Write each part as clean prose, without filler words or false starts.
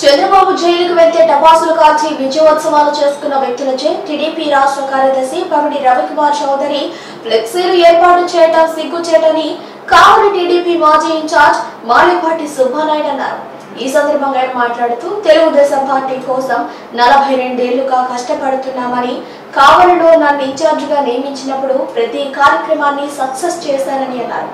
చంద్రబాబు జైలుకు వెళ్తే టపాసులు కాల్చి విజయోత్సవాలు చేసుకున్న వ్యక్తులచే టీడీపీ రాష్ట్ర కార్యదర్శి పమిడి రవికుమార్ చౌదరి ఫ్లెక్సీలు ఏర్పాటు చేయడం సిగ్గుచేటని కావలి టీడీపీ మాజీ ఇన్ఛార్జ్ మాలిపాటి సుబ్బానాయుడు అన్నారు. ఈ సందర్భంగా ఆయన మాట్లాడుతూ తెలుగుదేశం పార్టీ కోసం 42 ఏళ్లుగా కష్టపడుతున్నామని, కావలిలో నన్ను ఇన్ఛార్జిగా నియమించినప్పుడు ప్రతి కార్యక్రమాన్ని సక్సెస్ చేశానని అన్నారు.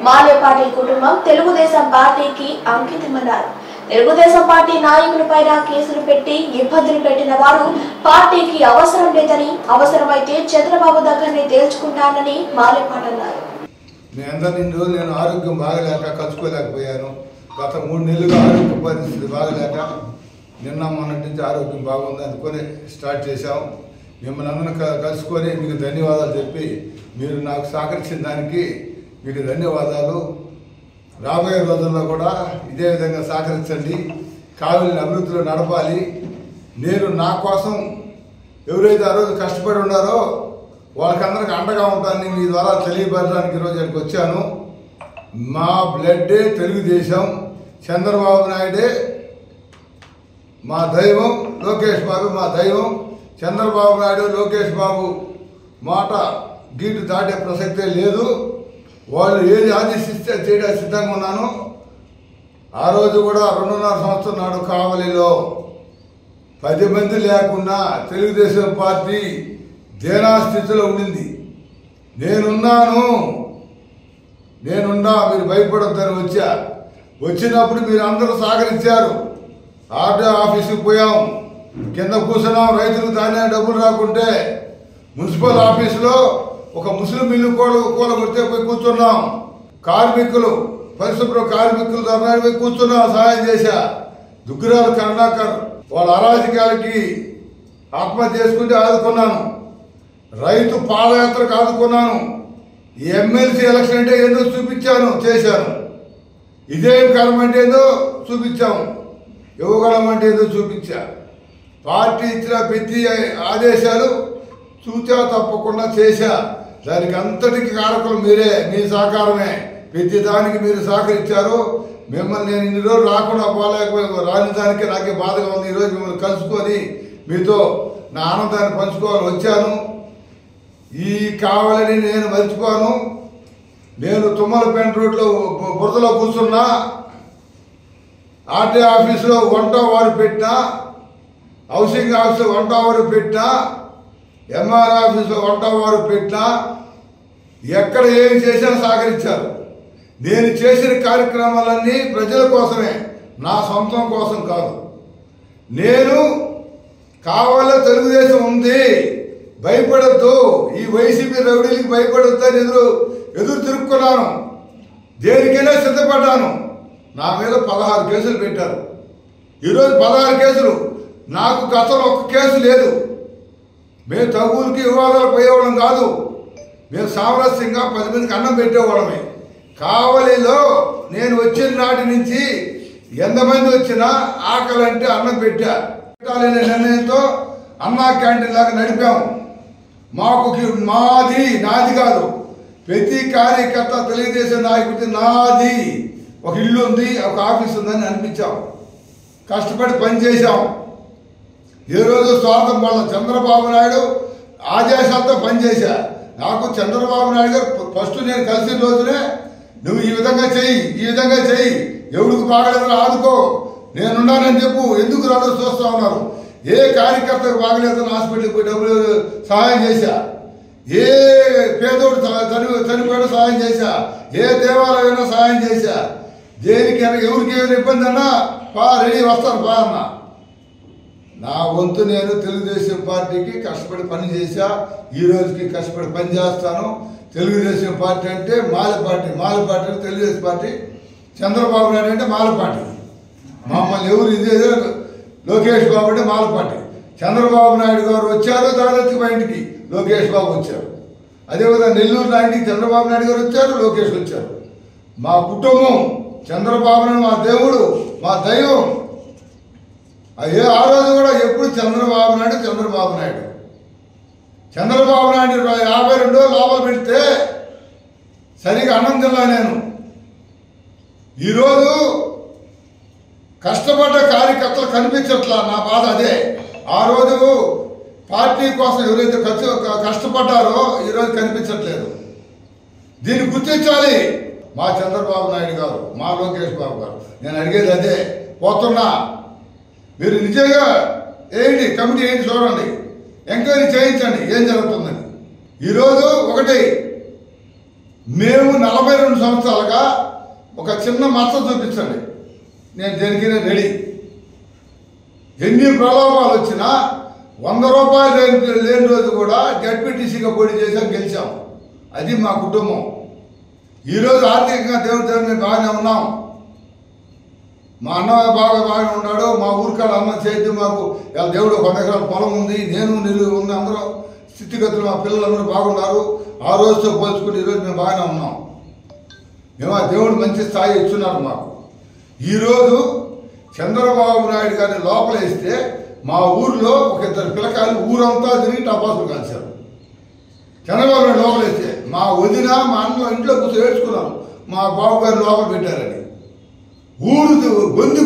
మాలిపాటి కుటుంబం తెలుగుదేశం పార్టీకి అంకితమన్నారు. తెలుగుదేశం పార్టీ నాయకులపైన కేసులు పెట్టి ఇబ్బందులు పెట్టిన వారు పార్టీకి అవసరం లేదని, అవసరమైతే చంద్రబాబు దగ్గరనే తేల్చుకుంటానని మాలిపాటి అన్నారు. నేను ఆరోగ్యం బాగలేక కలుసుకోలేకపోయాను. గత 3 నెలలుగా ఆరోగ్య పరిస్థితి బాగలేక నిన్న మొన్నటి నుంచి ఆరోగ్యం బాగుంది అనుకొని స్టార్ట్ చేశాం. మిమ్మల్ని అందరినీ కలుసుకొని మీకు ధన్యవాదాలు చెప్పి మీరు నాకు సహకరించిన దానికి మీకు ధన్యవాదాలు. రాబోయే రోజుల్లో కూడా ఇదే విధంగా సహకరించండి. కావలిని అభివృద్ధిలో నడపాలి. నేను నా కోసం ఎవరైతే ఆ రోజు కష్టపడి ఉన్నారో వాళ్ళకందరికి అండగా ఉంటానని మీ ద్వారా తెలియపరచడానికి ఈరోజు ఇక్కడికి వచ్చాను. మా బ్లడ్డే తెలుగుదేశం, చంద్రబాబు నాయుడే మా దైవం, లోకేష్ బాబు మా దైవం. చంద్రబాబు నాయుడు లోకేష్ బాబు మాట గీటు దాటే ప్రసక్తే లేదు. వాళ్ళు ఏది ఆదేశిస్తే చేయడానికి సిద్ధంగా ఉన్నాను. ఆ రోజు కూడా 2.5 సంవత్సరం నాడు కావలిలో 10 మంది లేకుండా తెలుగుదేశం పార్టీ దేనాస్థితిలో ఉండింది. నేనున్నా మీరు భయపడొద్దని వచ్చినప్పుడు మీరు అందరూ సహకరించారు. ఆర్డీ ఆఫీసుకి పోయాం, కింద కూర్చున్నాం. రైతులకు ధాన్యం డబ్బులు రాకుంటే మున్సిపల్ ఆఫీసులో ఒక ముస్లిం ఇల్లు కూలగొడితే పోయి కూర్చున్నాం. కార్మికులు, పరిశుభ్ర కార్మికులు ధర్నాడు పోయి కూర్చున్నాం, సహాయం చేశా. దుగ్గిరాల కరుణాకర్ వాళ్ళ అరాజకాలకి ఆత్మహత్య చేసుకుంటే ఆదుకున్నాను. రైతు పాదయాత్రకు ఆదుకున్నాను. ఎమ్మెల్సీ ఎలక్షన్ అంటే ఏందో చూపించాను, చేశాను. ఇదేం కర్మ అంటే ఏందో చూపించాము, యువగలం అంటే ఏందో చూపించా. పార్టీ ఇచ్చిన ప్రతి ఆదేశాలు చూచా తప్పకుండా చేశా. దానికి అంతటికి కారకులు మీరే, మీ సహకారమే. ప్రతి దానికి మీరు సహకరించారు. మిమ్మల్ని నేను ఇన్ని రోజులు రాకుండా రాని దానికి నాకే బాధగా ఉంది. ఈరోజు మిమ్మల్ని కలుసుకొని మీతో నా ఆనందాన్ని పంచుకోవాలని వచ్చాను. ఈ కావాలని నేను మర్చిపోను. నేను తుమ్మలపేంట రోడ్లో బురదలో కూర్చున్నా, ఆర్టీ ఆఫీసులో వంట వారు పెట్టినా, హౌసింగ్ ఆఫీసులో వంట వారు పెట్టినా, ఎంఆర్ ఆఫీసులో వంట వారు పెట్టినా, ఎక్కడ ఏం చేసినా సహకరించారు. నేను చేసిన కార్యక్రమాలన్నీ ప్రజల కోసమే, నా సొంతం కోసం కాదు. నేను కావాలో తెలుగుదేశం ఉంది, భయపడద్దు, ఈ వైసీపీ రౌడీలకి భయపడద్దు అని ఎదురు తిరుక్కున్నాను. దేనికైనా సిద్ధపడ్డాను. నా మీద 16 కేసులు పెట్టారు. ఈరోజు 16 కేసులు. నాకు గతంలో 1 కేసు లేదు. మేము తగులకి వివాదాలు పోయేవాళ్ళం కాదు. మేము సామరస్యంగా 10 మందికి అన్నం పెట్టేవాళ్ళమే. కావలిలో నేను వచ్చిన నాటి నుంచి ఎంతమంది వచ్చినా ఆకలి అంటే అన్నం పెట్టాలనే నిర్ణయంతో అన్నా క్యాంటీన్ లాగా నడిపాము. నాది కాదు, ప్రతి కార్యకర్త తెలుగుదేశం నాయకుడి నాది ఒక ఇల్లు ఉంది, ఒక ఆఫీస్ ఉందని అనిపించాం. కష్టపడి పనిచేశాం. ఏ రోజు స్వార్థం వల్ల చంద్రబాబు నాయుడు ఆదేశాలతో పనిచేశా. నాకు చంద్రబాబు నాయుడు గారు ఫస్ట్ నేను కలిసిన రోజునే నువ్వు ఈ విధంగా చెయ్యి, ఎవరికి బాగలేదని ఆదుకో, నేనున్నానని చెప్పు, ఎందుకు రాదో చూస్తా ఉన్నారు. ఏ కార్యకర్తకు బాగలేదని హాస్పిటల్కి పోయి డబ్బులు సహాయం చేశా. ఏ పేదోడు చనిపోయాడో సహాయం చేశా. ఏ దేవాలయమైనా సహాయం చేశా. దేనికైనా ఎవరికి ఏమైనా ఇబ్బంది అన్నా రెడీ వస్తాను అన్నా. నా వంతు నేను తెలుగుదేశం పార్టీకి కష్టపడి పని చేశా. ఈ రోజుకి కష్టపడి పని చేస్తాను. తెలుగుదేశం పార్టీ అంటే మాలపాటి అంటే తెలుగుదేశం పార్టీ, చంద్రబాబు నాయుడు అంటే మాలపాటి. మమ్మల్ని ఎవరు ఇదే లోకేష్ బాబు అంటే మాలపాటి. చంద్రబాబు నాయుడు గారు వచ్చారు, దాదాపు మా ఇంటికి లోకేష్ బాబు వచ్చారు. అదేవిధంగా నెల్లూరు నాయుడికి చంద్రబాబు నాయుడు గారు వచ్చారు, లోకేష్ వచ్చారు. మా కుటుంబం చంద్రబాబు నాయుడు మా దేవుడు, మా దైవం. ఆ రోజు కూడా ఎప్పుడు చంద్రబాబు నాయుడు 52 లాభాలు పెడితే సరిగా అన్నం తిన్నా నేను. ఈరోజు కష్టపడ్డ కార్యకర్తలు కనిపించట్లా. నా బాధ అదే. ఆ రోజు పార్టీ కోసం ఎవరైతే కష్టపడ్డారో ఈరోజు కనిపించట్లేదు. దీన్ని గుర్తించాలి మా చంద్రబాబు నాయుడు గారు, మా లోకేష్ బాబు గారు. నేను అడిగేది అదే. పోతున్నా, మీరు నిజంగా ఏంటి కమిటీ ఏంటి చూడండి, ఎంక్వైరీ చేయించండి ఏం జరుగుతుందని. ఈరోజు ఒకటి, మేము 42 సంవత్సరాలుగా ఒక చిన్న మచ్చ చూపించండి, నేను దేనికైనా రెడీ. ఎన్ని ప్రలోభాలు వచ్చినా 100 రూపాయలు లేని రోజు కూడా జడ్పీటీసీగా పోటీ చేసాం, గెలిచాం. అది మా కుటుంబం. ఈరోజు ఆర్థికంగా దేవుడు మేము బాగానే ఉన్నాం. మా అన్న బాగానే ఉన్నాడు. మా ఊరికాడ అన్న చేతి మాకు దేవుడు 100 ఎకరాల పొలం ఉంది, నేను నిలువ ఉంది. అందరూ స్థితిగతులు మా పిల్లలందరూ బాగున్నారు. ఆ రోజుతో పోల్చుకుని ఈరోజు మేము బాగానే ఉన్నాం. మేము ఆ దేవుడు మంచి స్థాయి ఇచ్చున్నారు మాకు. ఈరోజు చంద్రబాబు నాయుడు గారిని లోపలేస్తే మా ఊర్లో ఒక 2 పిల్లకాయలు ఊరంతా తిరిగి టపాసులు కాల్చారు. చంద్రబాబు నాయుడు లోపలేస్తే మా వదిన మా అన్న ఇంట్లో కూర్చొని ఏడ్చుకున్నాం, మా బాబు గారిని లోపల పెట్టారని. ఊరు గొంతి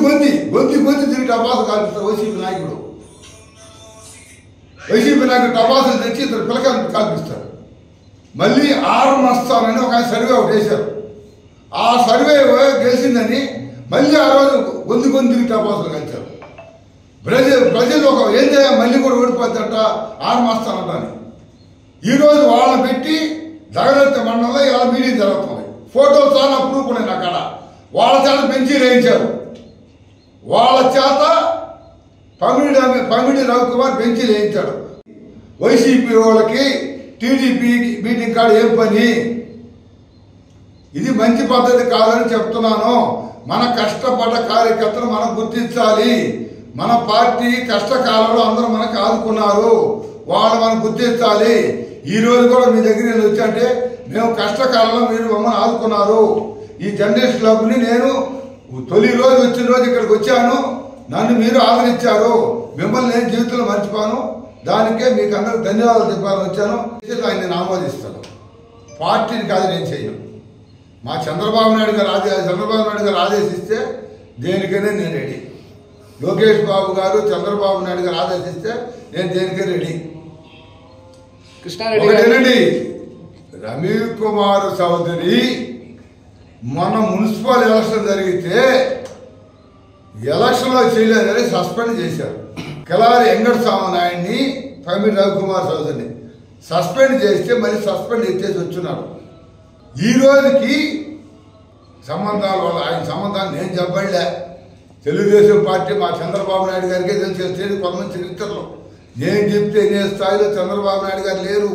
తిరిగి టపాసులు కాల్పిస్తారు వైసీపీ నాయకుడు. వైసీపీ నాయకుడు టపాసులు తెచ్చి 2 పిల్లకాయలు కాల్పిస్తారు. మళ్ళీ ఆరు మస్తానని ఒక సర్వే ఒకటి వేశారు. ఆ సర్వే గెలిచిందని మళ్ళీ ఆ రోజు గొంతు తిరిగి టపాసులు కాల్చారు. ప్రజలు ఒక ఏం చేయాలి, మళ్ళీ కూడా ఓడిపోతారట ఆరు మస్తానని. ఈరోజు వాళ్ళని పెట్టి జగనత్త మండలంలో ఇలా మీటింగ్ జరుగుతుంది. ఫోటోలు చాలా ప్రూఫ్ ఉన్నాయి నా కాడ. వాళ్ళ చేత బెంచీలు వేయించారు. వాళ్ళ చేత పమిడి రవికుమార్ బెంచీలు వేయించాడు. వైసీపీ వాళ్ళకి టీడీపీ మీటింగ్ కాడ ఏం పని? ఇది మంచి పద్ధతి కాదని చెప్తున్నాను. మన కష్టపడ్డ కార్యకర్తలు మనం గుర్తించాలి. మన పార్టీ కష్టకాలంలో అందరూ మనకు ఆదుకున్నారు, వాళ్ళు మనం గుర్తించాలి. ఈ రోజు కూడా మీ దగ్గర నేను వచ్చాంటే మేము కష్టకాలంలో మీరు మమ్మల్ని ఆదుకున్నారు. ఈ జనరేషన్ క్లబ్ని నేను తొలి రోజు వచ్చిన రోజు ఇక్కడికి వచ్చాను, నన్ను మీరు ఆదరించారు. మిమ్మల్ని నేను జీవితంలో మర్చిపోను. దానికే మీకు అందరూ ధన్యవాదాలు చెప్పాలని వచ్చాను. ఆయన నేను ఆమోదిస్తాను, పార్టీని కాదు నేను చేయను. మా చంద్రబాబు నాయుడు గారు ఆదేశిస్తే దేనికైనా నేను రెడీ. లోకేష్ బాబు గారు చంద్రబాబు నాయుడు గారు ఆదేశిస్తే నేను దేనికైనా రెడీ. కృష్ణారెడ్డి రమేష్ కుమార్ చౌదరి మొన్న మున్సిపల్ ఎలక్షన్ జరిగితే ఎలక్షన్లో చేయలేదని సస్పెండ్ చేశారు. కిలారి వెంకటస్వామి నాయుడిని, పమిడి రవికుమార్ చౌదరిని సస్పెండ్ చేస్తే మళ్ళీ సస్పెండ్ ఎత్తేసి వచ్చున్నారు. ఈ రోజుకి సంబంధాల వల్ల ఆయన సంబంధాలు నేను చెప్పలే. తెలుగుదేశం పార్టీ మా చంద్రబాబు నాయుడు గారికే తెలిసేది కొంతమంది చరిత్రలో. నేను చెప్తే నే స్థాయిలో చంద్రబాబు నాయుడు గారు లేరు.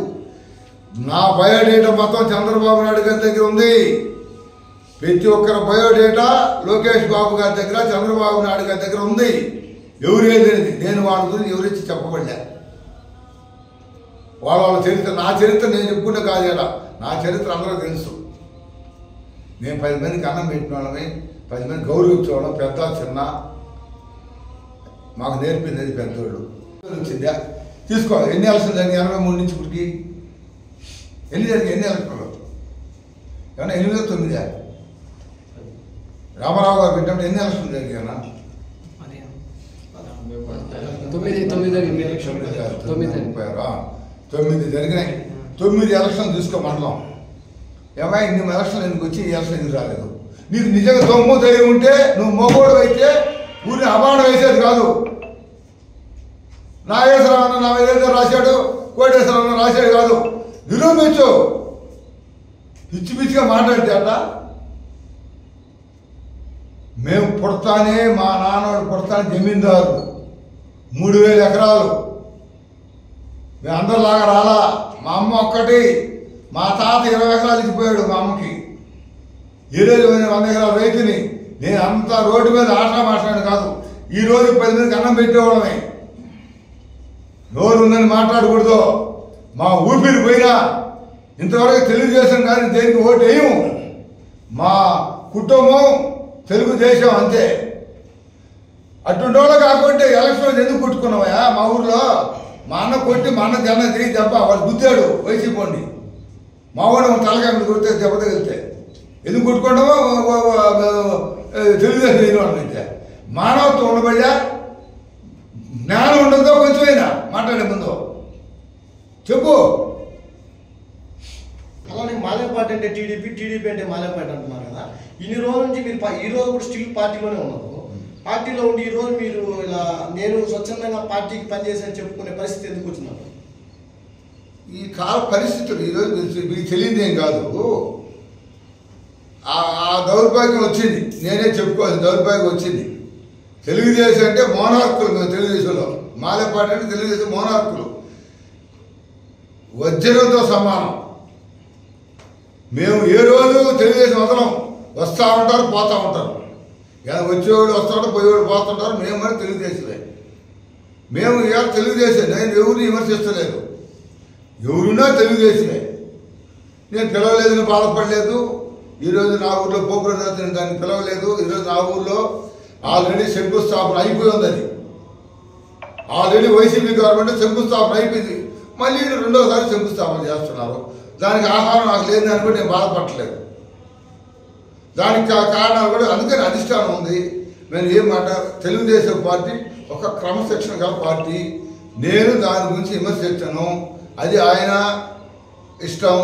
నా బయోడేటా మొత్తం చంద్రబాబు నాయుడు గారి దగ్గర ఉంది. ప్రతి ఒక్కరి బయోడేటా లోకేష్ బాబు గారి దగ్గర, చంద్రబాబు నాయుడు గారి దగ్గర ఉంది. ఎవరేది నేను వాళ్ళ గురించి ఎవరిచ్చి చెప్పబడలే. వాళ్ళ చరిత్ర, నా చరిత్ర నేను చెప్పుకుంటే కాదేలా, నా చరిత్ర అందరూ తెలుసు. నేను 10 మందికి అన్నం పెట్టిన వాళ్ళని, 10 మంది గౌరవించేవాళ్ళం. పెద్ద చిన్న మాకు నేర్పింది అది పెద్దోళ్ళు. వచ్చిందా తీసుకోవాలి. ఎన్ని ఎలక్షన్ జరిగింది 83 నుంచి ఇప్పటికి? ఎన్ని ఎలక్షన్లు? ఏమన్నా 8 9? రామారావు గారు పెట్టినప్పుడు ఎన్ని ఎలక్షన్లు జరిగాయన్నా? 9 జరిగినాయి. 9 ఎలక్షన్ తీసుకో మండలం. ఏమా ఇన్ని ఎలక్షన్లు ఎందుకు వచ్చి ఈ ఎలక్షన్ ఎందుకు రాలేదు? నీకు నిజంగా దమ్ము ధైర్యం ఉంటే నువ్వు మొగోడు అయితే ఊరిని అబాండం వేసేది కాదు. నాగేశ్వరరావు నా ఏదో రాశాడు, కోటేశ్వరరావు రాశాడు కాదు, నిరూపించు. పిచ్చి పిచ్చిగా మాట్లాడితే అట. మేము పుడతానే మా నాన్నవాడు పుడతానే జమీందారు, 3000 ఎకరాలు. మేము అందరిలాగా రాలా. మా అమ్మ ఒక్కటి, మా తాత 20 ఎకరాలు ఇచ్చిపోయాడు మా అమ్మకి. ఈరోజు 100 ఎకరాల రైతుని. నేను అంతా రోడ్డు మీద మాట్లాడు కాదు. ఈ రోజు 10 మందికి అన్నం పెట్టేవాళ్ళమే. నోరు ఉందని మాట్లాడకూడదు. మా ఊపిరి పోయినా ఇంతవరకు తెలుగుదేశం కానీ దేనికి ఓటు వేయము. మా కుటుంబం తెలుగుదేశం అంతే. అటుండోళ్ళు కాకుంటే ఎలక్షన్ ఎందుకు కొట్టుకున్నావా? మా ఊర్లో మా అన్న కొట్టి మా అన్న జన తిరిగి దెబ్బ వాడు గుద్దాడు వైసీపీ. మా వాడు తలకాయ మీద కొడితే దెబ్బ తగిలితే ఎందుకు కొట్టుకుంటామో తెలుగుదేశం లేని వాళ్ళం అయితే. మానవత్వం ఉండబడ్డా జ్ఞానం ఉండదో కొంచెమైనా మాట్లాడే ముందు చెప్పు. అలానే మాలేపాటి అంటే టీడీపీ అంటే మాలేపాటి అంటున్నారు కదా. ఇన్ని రోజుల నుంచి మీరు ఈ రోజు కూడా స్టిల్ పార్టీలోనే ఉన్నారు. పార్టీలో ఉండి ఈ రోజు మీరు ఇలా నేను స్వచ్ఛందంగా పార్టీకి పనిచేసాను చెప్పుకునే పరిస్థితి ఎందుకు వచ్చిందంట? ఈ కాల పరిస్థితులు ఈరోజు మీకు తెలియదేం కాదు. ఆ దౌర్భాగ్యం వచ్చింది, నేనే చెప్పుకోవాలి. దౌర్భాగ్యం వచ్చింది. తెలుగుదేశం అంటే మోనార్కులు. మేము తెలుగుదేశంలో మాలేపాటి అంటే తెలుగుదేశం మోనార్కులు, వజ్రంతో సమానం. మేము ఏ రోజు తెలుగుదేశం వదలం. వస్తూ ఉంటారు, పోతూ ఉంటారు. వచ్చేవాడు వస్తాడు, పోయేవాడు పోతుంటారు. మేము మరి తెలుగుదేశమే. మేము ఇవాళ తెలుగుదేశం. నేను ఎవరిని విమర్శిస్తలేదు. ఎవరున్నా తెలుగుదేశమే. నేను పిలవలేదని బాధపడలేదు. ఈరోజు నా ఊర్లో పోపుల దాన్ని పిలవలేదు. ఈరోజు నా ఊర్లో ఆల్రెడీ శంకుస్థాపన అయిపోయి ఉందని. ఆల్రెడీ వైసీపీ గవర్నమెంట్ శంకుస్థాపన అయిపోయింది. మళ్ళీ రెండోసారి శంకుస్థాపన చేస్తున్నారు. దానికి ఆహారం నాకు లేదని దాన్ని కూడా నేను బాధపడలేదు. దానికి కారణాలు కూడా అందుకని అధిష్టానం ఉంది. నేను ఏం మాట, తెలుగుదేశం పార్టీ ఒక క్రమశిక్షణ గల పార్టీ. నేను దాని గురించి విమర్శించను. అది ఆయన ఇష్టం.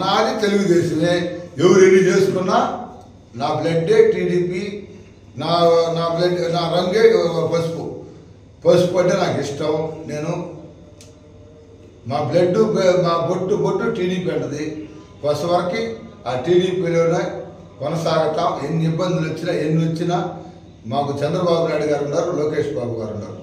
నాది తెలుగుదేశమే. ఎవరు ఎన్ని చేసుకున్నా నా బ్లడ్డే టీడీపీ. నా బ్లడ్, నా రంగే పసుపు. పసుపు అంటే నాకు ఇష్టం. నేను మా బ్లడ్, మా బొట్టు టీడీపీ అంటది. పసుపు వరకు ఆ టీడీపీలోనే కొనసాగతాం. ఎన్ని ఇబ్బందులు వచ్చినా ఎన్ని వచ్చినా మాకు చంద్రబాబు నాయుడు గారు ఉన్నారు, లోకేష్ బాబు గారు ఉన్నారు.